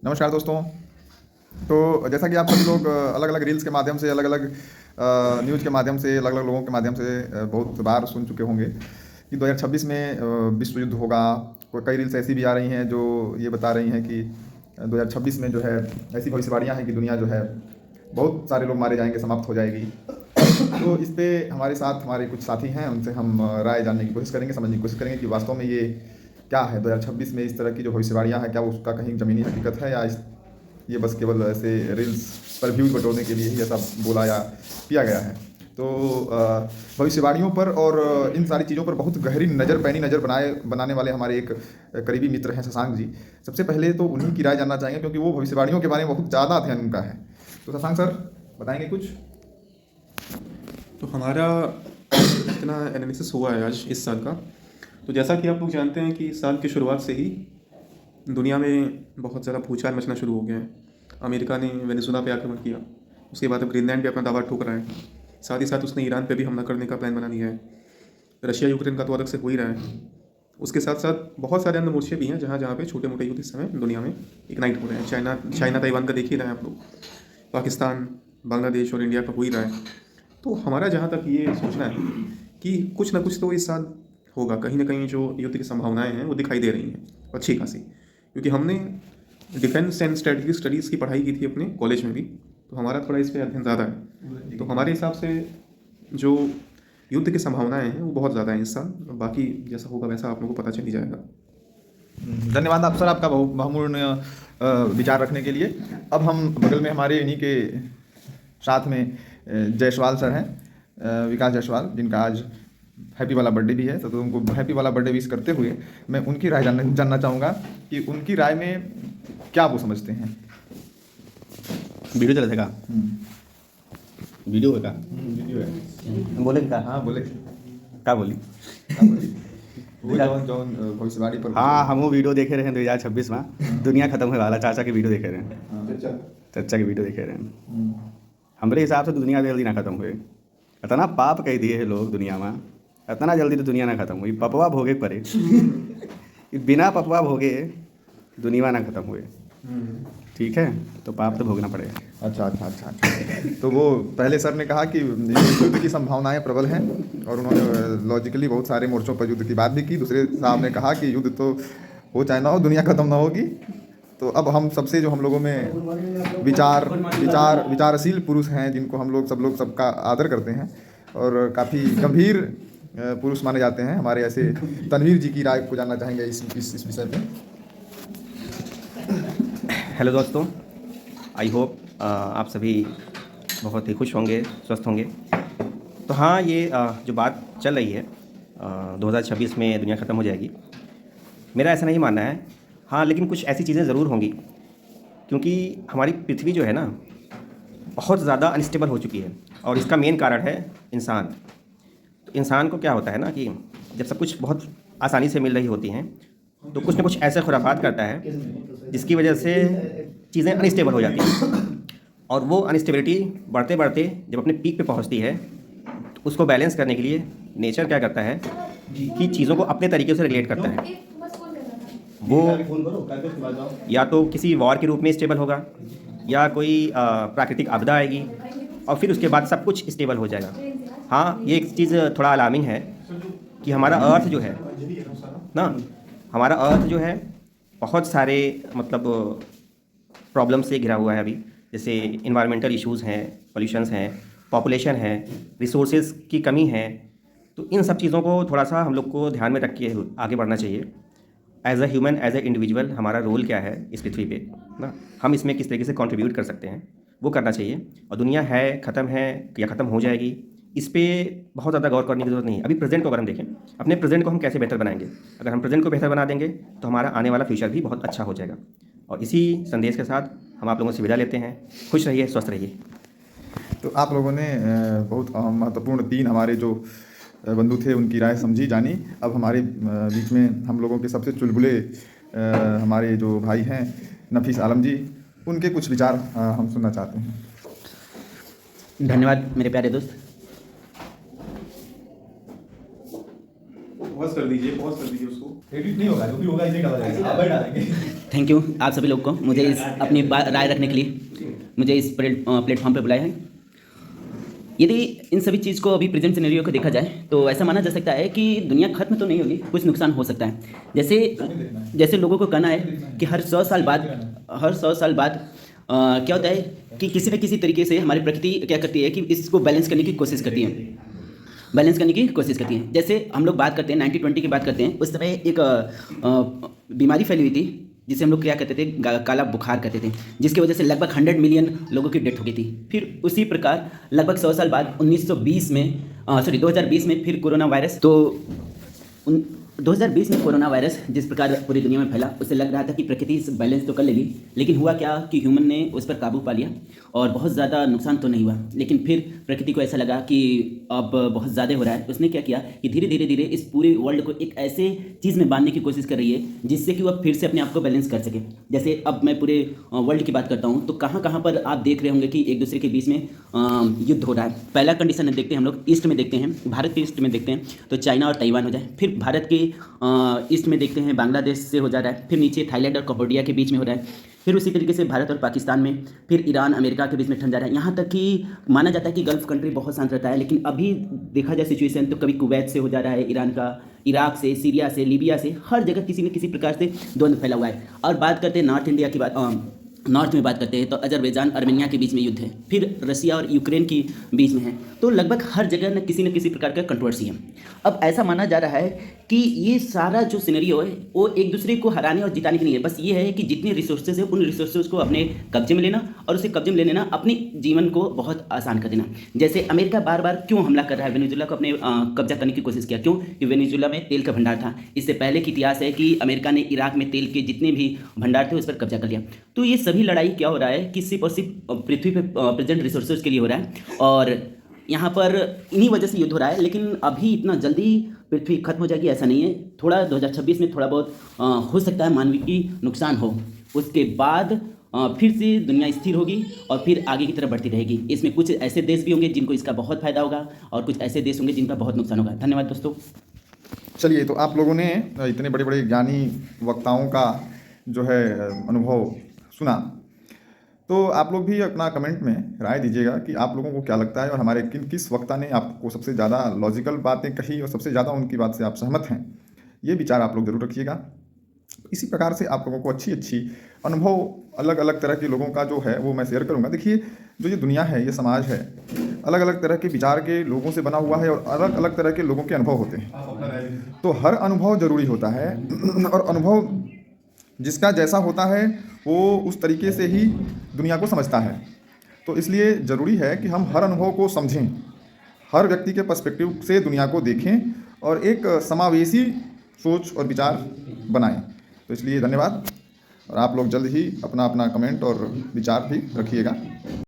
नमस्कार दोस्तों। तो जैसा कि आप सभी लोग अलग अलग रील्स के माध्यम से, अलग अलग न्यूज़ के माध्यम से, अलग अलग लोगों के माध्यम से बहुत बार सुन चुके होंगे कि 2026 में विश्व युद्ध होगा। कई रील्स ऐसी भी आ रही हैं जो ये बता रही हैं कि 2026 में जो है ऐसी भविष्यवाणियाँ हैं कि दुनिया जो है बहुत सारे लोग मारे जाएंगे, समाप्त हो जाएगी। तो इस पे हमारे साथ हमारे कुछ साथी हैं, उनसे हम राय जानने की कोशिश करेंगे, समझने की कोशिश करेंगे कि वास्तव में ये क्या है 2026 में इस तरह की जो भविष्यवाणियाँ हैं, क्या उसका कहीं ज़मीनी हकीकत है या ये बस केवल ऐसे रील्स पर व्यूज़ बटोरने के लिए ही ऐसा बोला या किया गया है। तो भविष्यवाणियों पर और इन सारी चीज़ों पर बहुत गहरी नज़र, पैनी नज़र बनाने वाले हमारे एक करीबी मित्र हैं शशांक जी। सबसे पहले तो उन्हीं की राय जानना चाहेंगे क्योंकि वो भविष्यवाणियों के बारे में बहुत ज़्यादा अध्ययन उनका है। तो शशांक सर बताएंगे कुछ? तो हमारा इतना एनालिसिस हुआ है आज इस साल का। तो जैसा कि आप लोग जानते हैं कि इस साल की शुरुआत से ही दुनिया में बहुत ज़्यादा भूचाल मचना शुरू हो गया है। अमेरिका ने वेनेजुला पे आक्रमण किया, उसके बाद अब ग्रीनलैंड पे अपना दावा ठोक रहा है। साथ ही साथ उसने ईरान पे भी हमला करने का प्लान बना लिया है। रशिया यूक्रेन का तो अलग से हो ही रहा है। उसके साथ साथ बहुत सारे अन्य मोर्चे भी हैं जहाँ जहाँ पे छोटे मोटे युद्ध इस समय दुनिया में इग्नाइट हो रहे हैं। चाइना ताइवान का देख ही रहे हैं आप लोग, पाकिस्तान, बांग्लादेश और इंडिया का हो ही रहा है। तो हमारा जहाँ तक ये सोचना है कि कुछ ना कुछ तो इस साल होगा, कहीं ना कहीं जो युद्ध की संभावनाएं हैं वो दिखाई दे रही हैं अच्छी खासी। क्योंकि हमने डिफेंस एंड स्ट्रेटजिक स्टडीज़ की पढ़ाई की थी अपने कॉलेज में भी, तो हमारा थोड़ा इस पर अध्ययन ज़्यादा है। तो हमारे हिसाब से जो युद्ध की संभावनाएं हैं वो बहुत ज़्यादा हैं इस साल। बाकी जैसा होगा वैसा आप लोगों को पता चल ही जाएगा। धन्यवाद आप सर, आपका बहुमूल्य विचार रखने के लिए। अब हम बगल में हमारे इन्हीं के साथ में जायसवाल सर हैं, विकास जायसवाल, जिनका आज हैप्पी वाला बर्थडे भी है। तो उनको हैप्पी वाला बर्थडे विश करते हुए मैं उनकी राय जानना चाहूँगा कि उनकी राय में क्या वो समझते हैं। वीडियो चला था वीडियो है का वीडियो है, बोले का हाँ बोले का बोली भविष्यवाणी पर। हाँ, हम वो वीडियो देखे रहे हैं 2026 में दुनिया खत्म होने वाला। चाचा की वीडियो देखे रहे हैं, चाचा की वीडियो देखे रहे हैं। हमारे हिसाब से तो दुनिया जल्दी ना खत्म हुए। इतना पाप कह दिए हैं लोग दुनिया में, इतना जल्दी तो दुनिया ना खत्म हुई। पपवा भोगे पड़े बिना पपवा भोगे दुनिया ना खत्म हुए। ठीक है, तो पाप तो भोगना पड़ेगा। अच्छा। तो वो पहले सर ने कहा कि युद्ध की संभावनाएं प्रबल हैं और उन्होंने लॉजिकली बहुत सारे मोर्चों पर युद्ध की बात भी की। दूसरे साहब ने कहा कि युद्ध तो हो चाहे ना हो, दुनिया खत्म ना होगी। तो अब हम सबसे जो हम लोगों में विचारशील पुरुष हैं, जिनको हम लोग सबका आदर करते हैं और काफ़ी गंभीर पुरुष माने जाते हैं, हमारे ऐसे तनवीर जी की राय को जानना चाहेंगे इस विषय पे। हेलो दोस्तों, आई होप आप सभी बहुत ही खुश होंगे, स्वस्थ होंगे। तो हाँ, ये जो बात चल रही है 2026 में दुनिया ख़त्म हो जाएगी, मेरा ऐसा नहीं मानना है। हाँ, लेकिन कुछ ऐसी चीज़ें ज़रूर होंगी, क्योंकि हमारी पृथ्वी जो है ना बहुत ज़्यादा अनस्टेबल हो चुकी है और इसका मेन कारण है इंसान। तो इंसान को क्या होता है ना कि जब सब कुछ बहुत आसानी से मिल रही होती हैं तो कुछ ना कुछ ऐसे खुराफात करता है जिसकी वजह से चीज़ें अनस्टेबल हो जाती हैं। और वो अनस्टेबिलिटी बढ़ते बढ़ते जब अपने पीक पे पहुंचती है तो उसको बैलेंस करने के लिए नेचर क्या करता है कि चीज़ों को अपने तरीके से रेगुलेट करता है। वो या तो किसी वॉर के रूप में स्टेबल होगा या कोई प्राकृतिक आपदा आएगी और फिर उसके बाद सब कुछ स्टेबल हो जाएगा। हाँ, ये एक चीज़ थोड़ा अलार्मिंग है कि हमारा अर्थ जो है ना, हमारा अर्थ जो है बहुत सारे मतलब प्रॉब्लम से घिरा हुआ है अभी। जैसे इन्वायरमेंटल इश्यूज़ हैं, पोल्यूशंस हैं, पॉपुलेशन है, रिसोर्सेज की कमी है। तो इन सब चीज़ों को थोड़ा सा हम लोग को ध्यान में रख के आगे बढ़ना चाहिए। As a human, as a individual हमारा रोल क्या है इस पृथ्वी पे ना, हम इसमें किस तरीके से कंट्रीब्यूट कर सकते हैं वो करना चाहिए। और दुनिया है, ख़त्म है या ख़त्म हो जाएगी, इस पर बहुत ज़्यादा गौर करने की ज़रूरत नहीं है। अभी प्रेजेंट को अगर हम देखें, अपने प्रेजेंट को हम कैसे बेहतर बनाएंगे, अगर हम प्रेजेंट को बेहतर बना देंगे तो हमारा आने वाला फ्यूचर भी बहुत अच्छा हो जाएगा। और इसी संदेश के साथ हम आप लोगों से विदा लेते हैं। खुश रहिए, स्वस्थ रहिए। तो आप लोगों ने बहुत महत्वपूर्ण 3 हमारे जो बंधु थे उनकी राय समझी, जानी। अब हमारे बीच में हम लोगों के सबसे चुलबुले हमारे जो भाई हैं नफीस आलम जी, उनके कुछ विचार हम सुनना चाहते हैं। धन्यवाद मेरे प्यारे दोस्त। पॉज कर दीजिए उसको। एडिट नहीं होगा, जो भी होगा इसे डाला जाएगा, आप डालेंगे। थैंक यू आप सभी लोग को मुझे इस अपनी राय रखने के लिए मुझे इस प्लेटफॉर्म पे बुलाया है। यदि इन सभी चीज़ को अभी प्रेजेंट सिनेरियो को देखा जाए तो ऐसा माना जा सकता है कि दुनिया खत्म तो नहीं होगी, कुछ नुकसान हो सकता है। जैसे लोगों को कहना है कि हर 100 साल बाद क्या होता है कि किसी न किसी तरीके से हमारी प्रकृति क्या करती है कि इसको बैलेंस करने की कोशिश करती है। जैसे हम लोग बात करते हैं 1920 की बात करते हैं, उस समय एक बीमारी फैली हुई थी जिसे हम लोग क्या कहते थे, काला बुखार कहते थे, जिसकी वजह से लगभग 100 मिलियन लोगों की डेथ हो गई थी। फिर उसी प्रकार लगभग 100 साल बाद 2020 में फिर कोरोना वायरस। तो 2020 में कोरोना वायरस जिस प्रकार पूरी दुनिया में फैला, उससे लग रहा था कि प्रकृति इस बैलेंस तो कर लेगी, लेकिन हुआ क्या कि ह्यूमन ने उस पर काबू पा लिया और बहुत ज़्यादा नुकसान तो नहीं हुआ। लेकिन फिर प्रकृति को ऐसा लगा कि अब बहुत ज़्यादा हो रहा है। उसने क्या किया कि धीरे धीरे इस पूरे वर्ल्ड को एक ऐसे चीज़ में बांधने की कोशिश कर रही है जिससे कि वह फिर से अपने आप को बैलेंस कर सके। जैसे अब मैं पूरे वर्ल्ड की बात करता हूँ तो कहाँ पर आप देख रहे होंगे कि एक दूसरे के बीच में युद्ध हो रहा है। पहला कंडीशन देखते हैं हम लोग, ईस्ट में देखते हैं, भारत के ईस्ट में देखते हैं तो चाइना और ताइवान हो जाए। फिर भारत के ईस्ट में देखते हैं बांग्लादेश से हो जा रहा है, फिर नीचे थाईलैंड और कंबोडिया के बीच में हो रहा है, फिर उसी तरीके से भारत और पाकिस्तान में, फिर ईरान अमेरिका के बीच में ठंड जा रहा है। यहाँ तक कि माना जाता है कि गल्फ कंट्री बहुत शांत रहता है, लेकिन अभी देखा जाए सिचुएशन तो कभी कुवैत से हो जा रहा है, ईरान का, इराक से, सीरिया से, लीबिया से, हर जगह किसी न किसी प्रकार से द्वंद्व फैला हुआ है। और बात करते हैं नॉर्थ में बात करते हैं तो अजरबैजान अर्मेनिया के बीच में युद्ध है, फिर रसिया और यूक्रेन के बीच में है। तो लगभग हर जगह न किसी प्रकार का कंट्रोवर्सी है। अब ऐसा माना जा रहा है कि ये सारा जो सिनेरियो है वो एक दूसरे को हराने और जिताने की नहीं है, बस ये है कि जितने रिसोर्सेज है उन रिसोर्सेज को अपने कब्जे में लेना और उसे कब्जे में ले लेना, अपने जीवन को बहुत आसान कर देना। जैसे अमेरिका बार बार क्यों हमला कर रहा है, वेनेजुएला को अपने कब्जा करने की कोशिश किया, क्यों कि वेनेजुएला में तेल का भंडार था। इससे पहले की इतिहास है कि अमेरिका ने इराक में तेल के जितने भी भंडार थे उस पर कब्जा कर लिया। तो ये सभी लड़ाई क्या हो रहा है कि सिर्फ और सिर्फ पृथ्वी पे प्रेजेंट रिसोर्सेज के लिए हो रहा है और यहाँ पर इन्हीं वजह से युद्ध हो रहा है। लेकिन अभी इतना जल्दी पृथ्वी खत्म हो जाएगी ऐसा नहीं है, थोड़ा 2026 में थोड़ा बहुत हो सकता है मानवीय की नुकसान हो, उसके बाद फिर से दुनिया स्थिर होगी और फिर आगे की तरफ बढ़ती रहेगी। इसमें कुछ ऐसे देश भी होंगे जिनको इसका बहुत फायदा होगा और कुछ ऐसे देश होंगे जिनका बहुत नुकसान होगा। धन्यवाद दोस्तों। चलिए, तो आप लोगों ने इतने बड़े बड़े ज्ञानी वक्ताओं का जो है अनुभव सुना, तो आप लोग भी अपना कमेंट में राय दीजिएगा कि आप लोगों को क्या लगता है और हमारे किस वक्ता ने आपको सबसे ज़्यादा लॉजिकल बातें कही और सबसे ज़्यादा उनकी बात से आप सहमत हैं। ये विचार आप लोग ज़रूर रखिएगा। इसी प्रकार से आप लोगों को अच्छी अनुभव अलग अलग तरह के लोगों का जो है वो मैं शेयर करूँगा। देखिए, जो ये दुनिया है, ये समाज है, अलग अलग तरह के विचार के लोगों से बना हुआ है और अलग अलग तरह के लोगों के अनुभव होते हैं। तो हर अनुभव ज़रूरी होता है और अनुभव जिसका जैसा होता है वो उस तरीके से ही दुनिया को समझता है। तो इसलिए ज़रूरी है कि हम हर अनुभव को समझें, हर व्यक्ति के पर्सपेक्टिव से दुनिया को देखें और एक समावेशी सोच और विचार बनाएं। तो इसलिए धन्यवाद और आप लोग जल्द ही अपना कमेंट और विचार भी रखिएगा।